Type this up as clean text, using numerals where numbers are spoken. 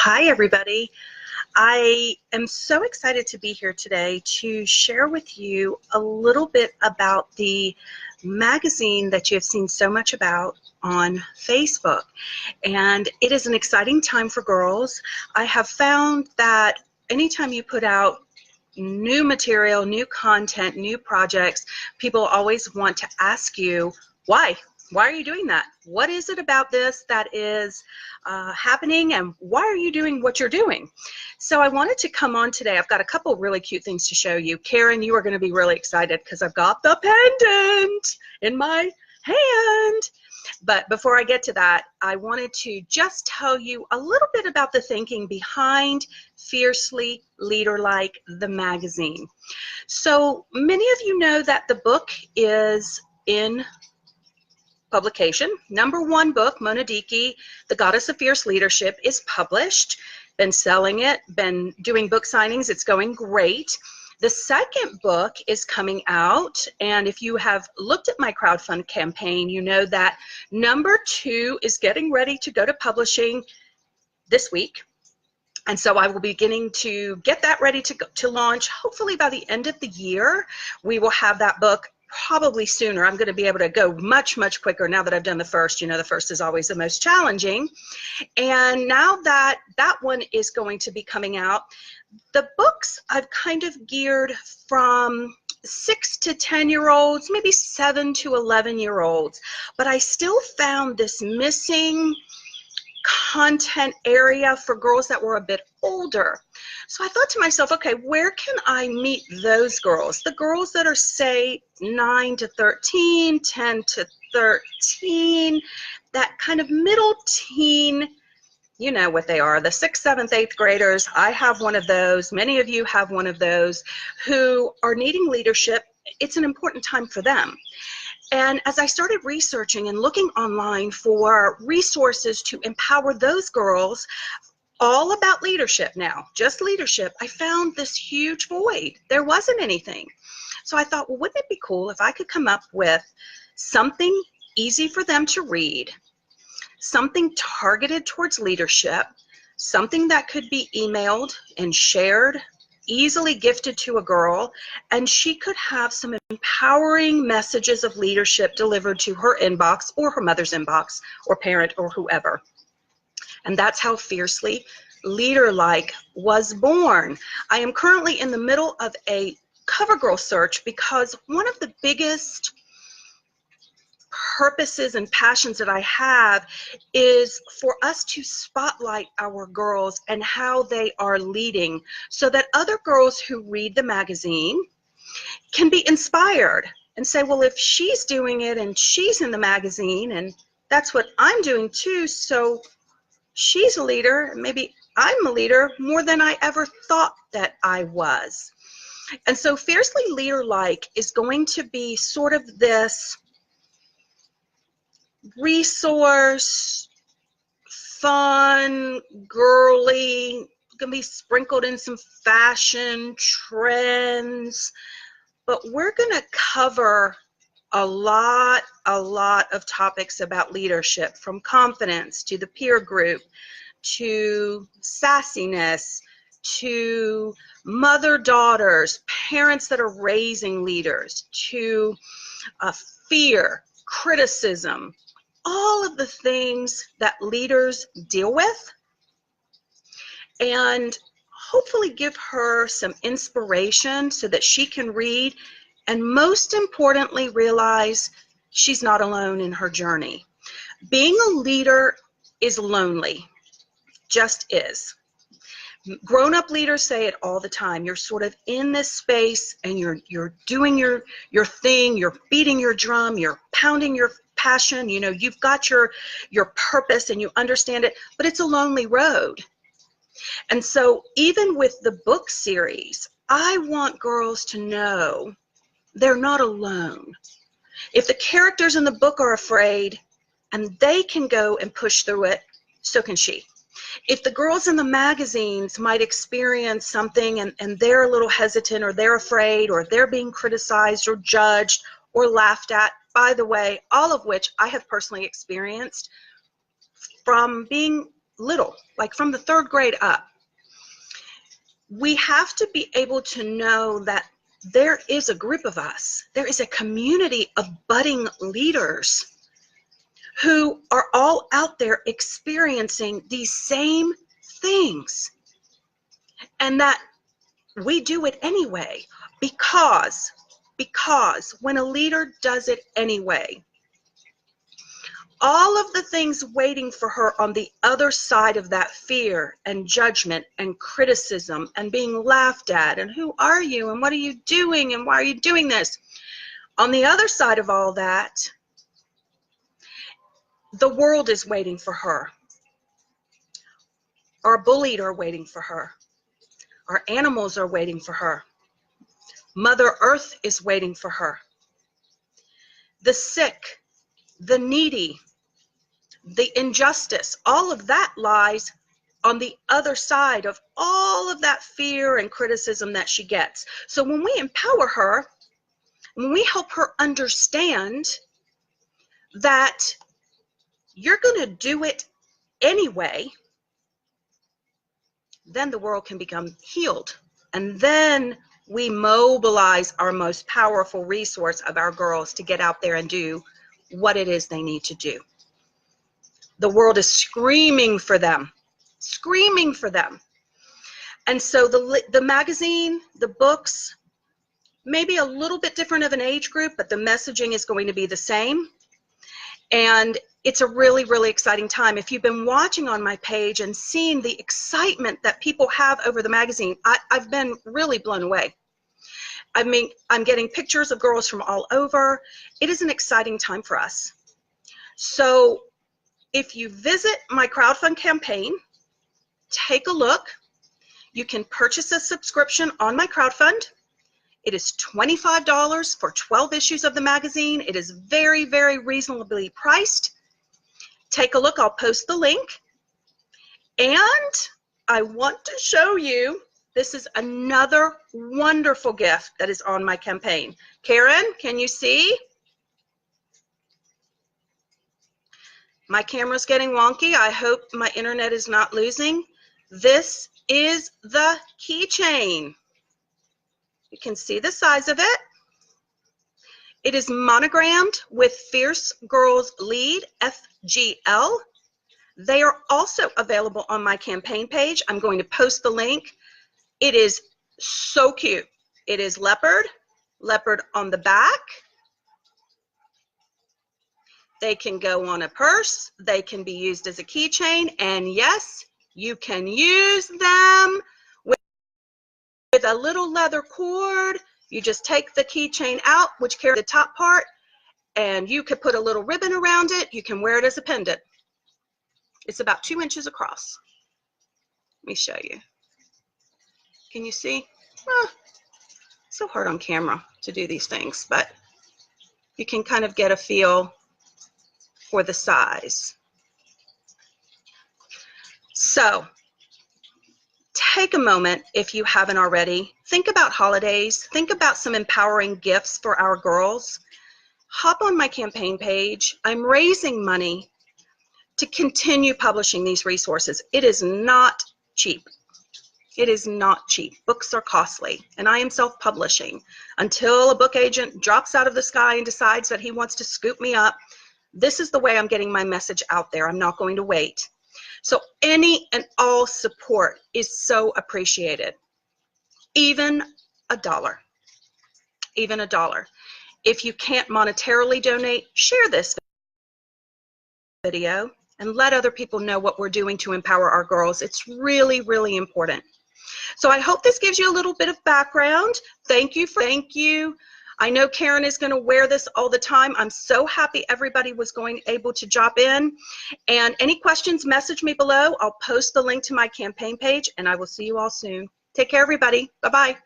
Hi, everybody. I am so excited to be here today to share with you a little bit about the magazine that you have seen so much about on Facebook. And it is an exciting time for girls. I have found that anytime you put out new material, new content, new projects, people always want to ask you, why? Why are you doing that? What is it about this that is happening, and why are you doing what you're doing? So I wanted to come on today. I've got a couple of really cute things to show you. Karen, you are going to be really excited because I've got the pendant in my hand. But before I get to that, I wanted to just tell you a little bit about the thinking behind Fiercely Leaderlike, the magazine. So many of you know that the book is in publication. #1 book, Mona Dickey, The Goddess of Fierce Leadership, is published. Been selling it, been doing book signings. It's going great. The second book is coming out, and if you have looked at my crowdfund campaign, you know that #2 is getting ready to go to publishing this week. And so I will be beginning to get that ready to launch. Hopefully by the end of the year, we will have that book. Probably sooner. I'm going to be able to go much, much quicker now that I've done the first. You know, the first is always the most challenging. And now that that one is going to be coming out, the books I've kind of geared from 6 to 10-year-olds, maybe 7 to 11-year-olds. But I still found this missing content area for girls that were a bit older. So I thought to myself, okay, where can I meet those girls? The girls that are, say, 9 to 13, 10 to 13, that kind of middle teen, you know what they are, the 6th, 7th, 8th graders. I have one of those. Many of you have one of those who are needing leadership. It's an important time for them. And as I started researching and looking online for resources to empower those girls, all about leadership now, just leadership, I found this huge void. There wasn't anything. So I thought, well, wouldn't it be cool if I could come up with something easy for them to read, something targeted towards leadership, something that could be emailed and shared, easily gifted to a girl, and she could have some empowering messages of leadership delivered to her inbox or her mother's inbox or parent or whoever. And that's how Fiercely Leaderlike was born. I am currently in the middle of a cover girl search because one of the biggest purposes and passions that I have is for us to spotlight our girls and how they are leading so that other girls who read the magazine can be inspired and say, well, if she's doing it and she's in the magazine and that's what I'm doing too, so she's a leader, maybe I'm a leader more than I ever thought that I was. And so Fiercely Leaderlike is going to be sort of this resource, fun, girly, gonna be sprinkled in some fashion trends, but we're gonna cover a lot of topics about leadership, from confidence to the peer group, to sassiness, to mother-daughters, parents that are raising leaders, to fear, criticism, all of the things that leaders deal with, and hopefully give her some inspiration so that she can read and, most importantly, realize she's not alone in her journey. Being a leader is lonely, just is. Grown-up leaders say it all the time. You're sort of in this space and you're doing your thing, you're beating your drum, you're pounding your passion, you know, you've got your purpose and you understand it, but it's a lonely road. And so even with the book series, I want girls to know they're not alone. If the characters in the book are afraid and they can go and push through it, so can she. If the girls in the magazines might experience something and they're a little hesitant or they're afraid or they're being criticized or judged or laughed at, by the way, all of which I have personally experienced from being little. like from the 3rd grade up. We have to be able to know that there is a group of us, there is a community of budding leaders who are all out there experiencing these same things, and that we do it anyway because when a leader does it anyway, all of the things waiting for her on the other side of that fear and judgment and criticism and being laughed at and who are you and what are you doing and why are you doing this, on the other side of all that, the world is waiting for her. Our bullied are waiting for her. Our animals are waiting for her. Mother Earth is waiting for her. The sick, the needy, the injustice, all of that lies on the other side of all of that fear and criticism that she gets. So when we empower her, when we help her understand that you're going to do it anyway, then the world can become healed. And then we mobilize our most powerful resource of our girls to get out there and do what it is they need to do. The world is screaming for them, screaming for them. And so the magazine, the books, maybe a little bit different of an age group, but the messaging is going to be the same. And it's a really, really exciting time. If you've been watching on my page and seen the excitement that people have over the magazine, I've been really blown away. I mean, I'm getting pictures of girls from all over. It is an exciting time for us. So if you visit my crowdfund campaign, take a look. You can purchase a subscription on my crowdfund. It is $25 for 12 issues of the magazine. It is very, very reasonably priced. Take a look. I'll post the link. And I want to show you, this is another wonderful gift that is on my campaign. Karen, can you see? My camera's getting wonky. I hope my internet is not losing. This is the keychain. You can see the size of it. It is monogrammed with Fierce Girls Lead, FGL. They are also available on my campaign page. I'm going to post the link. It is so cute. It is leopard on the back. They can go on a purse. They can be used as a keychain. And yes, you can use them with a little leather cord. You just take the keychain out, which carries the top part, and you could put a little ribbon around it. You can wear it as a pendant. It's about 2 inches across. Let me show you. Can you see? So hard on camera to do these things, but you can kind of get a feel for the size. So take a moment, if you haven't already, think about holidays, think about some empowering gifts for our girls. Hop on my campaign page. I'm raising money to continue publishing these resources. It is not cheap. It is not cheap. Books are costly, and I am self-publishing. Until a book agent drops out of the sky and decides that he wants to scoop me up, this is the way I'm getting my message out there. I'm not going to wait. So any and all support is so appreciated. Even $1. Even $1. If you can't monetarily donate, share this video and let other people know what we're doing to empower our girls. It's really, really important. So I hope this gives you a little bit of background. Thank you. I know Karen is going to wear this all the time. I'm so happy everybody was able to drop in. And any questions, message me below. I'll post the link to my campaign page, and I will see you all soon. Take care, everybody. Bye-bye.